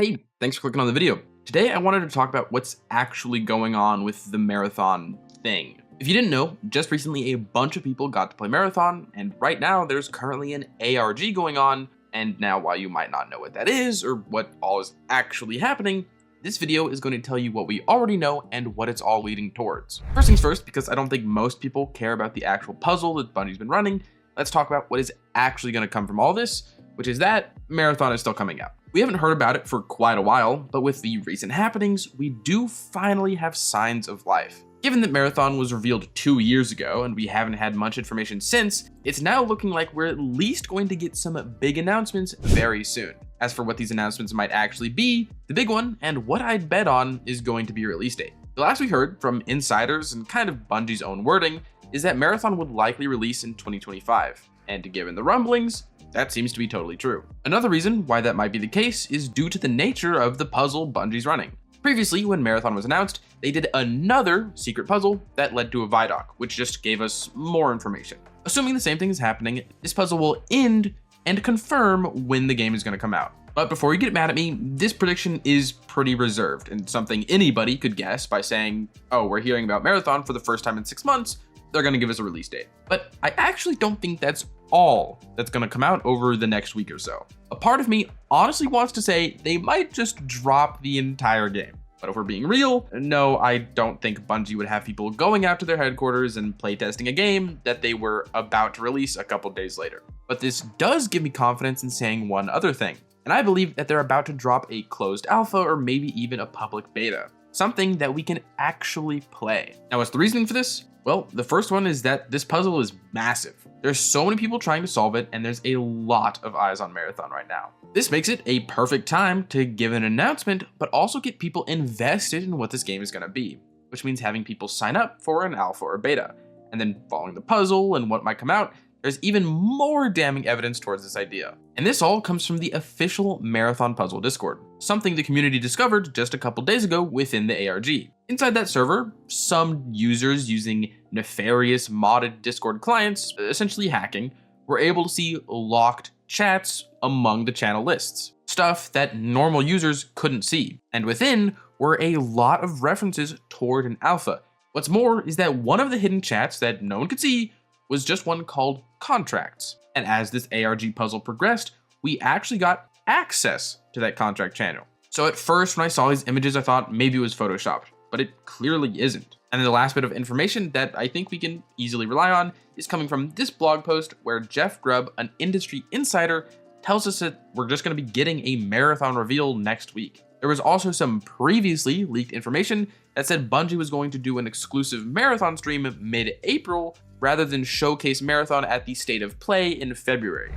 Hey, thanks for clicking on the video. Today I wanted to talk about what's actually going on with the Marathon thing. If you didn't know, just recently a bunch of people got to play Marathon, and right now there's currently an ARG going on, and now while you might not know what that is or what all is actually happening, this video is going to tell you what we already know and what it's all leading towards. First things first, because I don't think most people care about the actual puzzle that Bungie's been running, let's talk about what is actually going to come from all this, which is that Marathon is still coming out. We haven't heard about it for quite a while, but with the recent happenings, we do finally have signs of life. Given that Marathon was revealed 2 years ago and we haven't had much information since, it's now looking like we're at least going to get some big announcements very soon. As for what these announcements might actually be, the big one, and what I'd bet on, is going to be release date. The last we heard from insiders and kind of Bungie's own wording is that Marathon would likely release in 2025, and given the rumblings, that seems to be totally true. Another reason why that might be the case is due to the nature of the puzzle Bungie's running. Previously, when Marathon was announced, they did another secret puzzle that led to a Vidoc, which just gave us more information. Assuming the same thing is happening, this puzzle will end and confirm when the game is going to come out. But before you get mad at me, this prediction is pretty reserved and something anybody could guess by saying, oh, we're hearing about Marathon for the first time in 6 months, they're going to give us a release date. But I actually don't think that's all that's going to come out over the next week or so. A part of me honestly wants to say they might just drop the entire game. But if we're being real, no, I don't think Bungie would have people going out to their headquarters and playtesting a game that they were about to release a couple days later. But this does give me confidence in saying one other thing, and I believe that they're about to drop a closed alpha or maybe even a public beta, something that we can actually play. Now, what's the reasoning for this? Well, the first one is that this puzzle is massive. There's so many people trying to solve it, and there's a lot of eyes on Marathon right now. This makes it a perfect time to give an announcement, but also get people invested in what this game is going to be, which means having people sign up for an alpha or beta, and then following the puzzle and what might come out, there's even more damning evidence towards this idea. And this all comes from the official Marathon Puzzle Discord, something the community discovered just a couple days ago within the ARG. Inside that server, some users using nefarious modded Discord clients, essentially hacking, were able to see locked chats among the channel lists, stuff that normal users couldn't see. And within were a lot of references toward an alpha. What's more is that one of the hidden chats that no one could see was just one called Contracts. And as this ARG puzzle progressed, we actually got access to that contract channel. So at first, when I saw these images, I thought maybe it was photoshopped, but it clearly isn't. And then the last bit of information that I think we can easily rely on is coming from this blog post where Jeff Grubb, an industry insider, tells us that we're just going to be getting a Marathon reveal next week. There was also some previously leaked information that said Bungie was going to do an exclusive Marathon stream mid-April rather than showcase Marathon at the State of Play in February.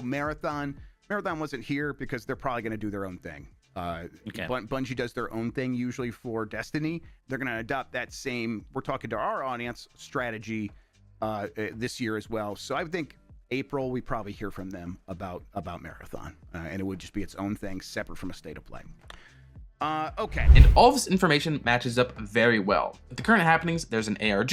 Marathon wasn't here because they're probably going to do their own thing. Bungie does their own thing usually for Destiny. They're going to adopt that same, we're talking to our audience, strategy this year as well. So I think April, we probably hear from them about Marathon, and it would just be its own thing separate from a State of Play. Okay. And all this information matches up very well. With the current happenings, there's an ARG,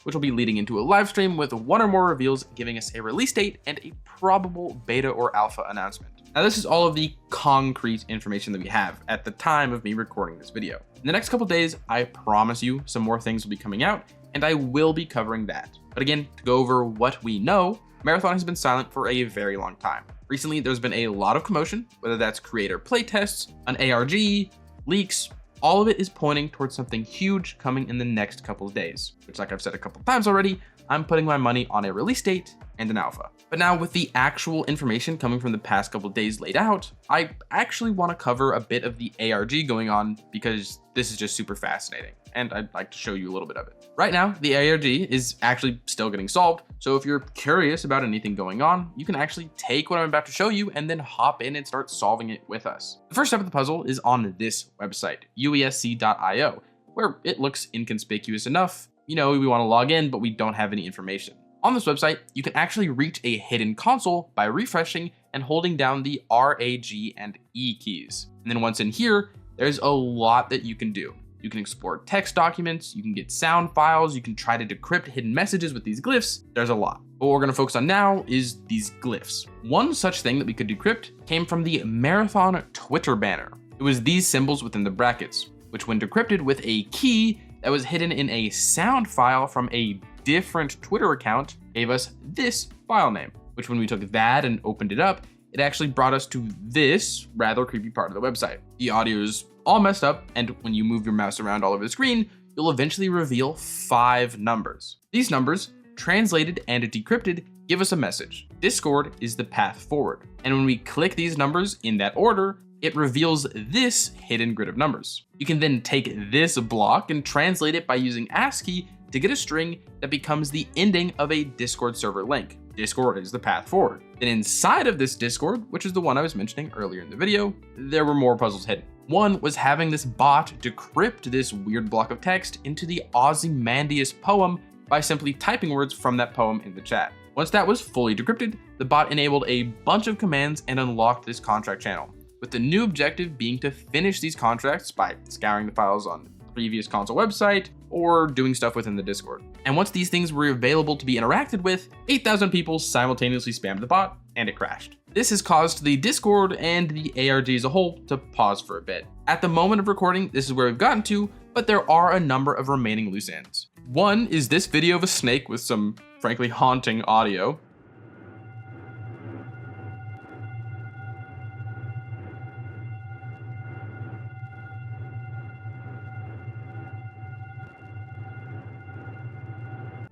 which will be leading into a live stream with one or more reveals giving us a release date and a probable beta or alpha announcement. Now, this is all of the concrete information that we have at the time of me recording this video. In the next couple days, I promise you some more things will be coming out, and I will be covering that. But again, to go over what we know, Marathon has been silent for a very long time. Recently, there's been a lot of commotion, whether that's creator playtests, an ARG, leaks. All of it is pointing towards something huge coming in the next couple of days, which, like I've said a couple of times already, I'm putting my money on a release date and an alpha. But now with the actual information coming from the past couple of days laid out, I actually want to cover a bit of the ARG going on because this is just super fascinating, and I'd like to show you a little bit of it. Right now, the ARG is actually still getting solved, so if you're curious about anything going on, you can actually take what I'm about to show you and then hop in and start solving it with us. The first step of the puzzle is on this website, uesc.io, where it looks inconspicuous enough. You know, we want to log in, but we don't have any information. On this website, you can actually reach a hidden console by refreshing and holding down the R, A, G, and E keys. And then once in here, there's a lot that you can do. You can explore text documents, you can get sound files, you can try to decrypt hidden messages with these glyphs. There's a lot. But what we're gonna focus on now is these glyphs. One such thing that we could decrypt came from the Marathon Twitter banner It was these symbols within the brackets, which when decrypted with a key that was hidden in a sound file from a different Twitter account, gave us this file name, which when we took that and opened it up, it actually brought us to this rather creepy part of the website. The audio is all messed up, and when you move your mouse around all over the screen, you'll eventually reveal 5 numbers. These numbers, translated and decrypted, give us a message. Discord is the path forward. And when we click these numbers in that order, it reveals this hidden grid of numbers. You can then take this block and translate it by using ASCII to get a string that becomes the ending of a Discord server link. Discord is the path forward. Then inside of this Discord, which is the one I was mentioning earlier in the video, there were more puzzles hidden. One was having this bot decrypt this weird block of text into the Ozymandias poem by simply typing words from that poem in the chat. Once that was fully decrypted, the bot enabled a bunch of commands and unlocked this contract channel, with the new objective being to finish these contracts by scouring the files on the previous console website or doing stuff within the Discord. And once these things were available to be interacted with, 8,000 people simultaneously spammed the bot and it crashed. This has caused the Discord and the ARG as a whole to pause for a bit. At the moment of recording, this is where we've gotten to, but there are a number of remaining loose ends. One is this video of a snake with some frankly haunting audio.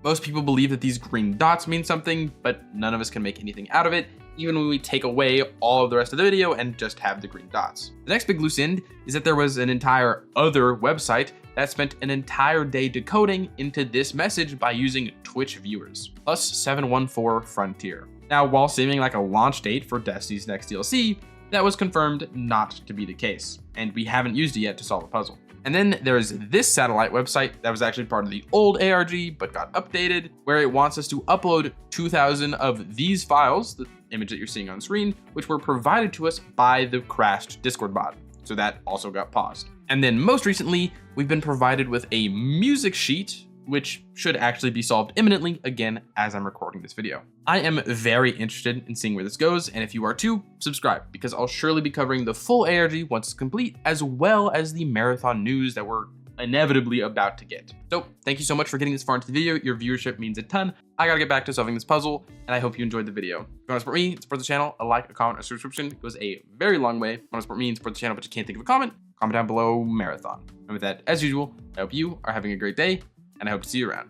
Most people believe that these green dots mean something, but none of us can make anything out of it, even when we take away all of the rest of the video and just have the green dots. The next big loose end is that there was an entire other website that spent an entire day decoding into this message by using Twitch viewers, plus 714 Frontier. Now, while seeming like a launch date for Destiny's next DLC, that was confirmed not to be the case, and we haven't used it yet to solve the puzzle. And then there's this satellite website that was actually part of the old ARG but got updated, where it wants us to upload 2,000 of these files, the image that you're seeing on screen, which were provided to us by the crashed Discord bot. So that also got paused. And then most recently, we've been provided with a music sheet, which should actually be solved imminently, again, as I'm recording this video. I am very interested in seeing where this goes, and if you are too, subscribe, because I'll surely be covering the full ARG once it's complete, as well as the marathon news that we're inevitably about to get. So thank you so much for getting this far into the video. Your viewership means a ton. I gotta get back to solving this puzzle, and I hope you enjoyed the video. If you want to support me, support the channel, a like, a comment, a subscription goes a very long way. If you want to support me and support the channel but you can't think of a comment down below marathon. And with that, as usual, I hope you are having a great day, and I hope to see you around.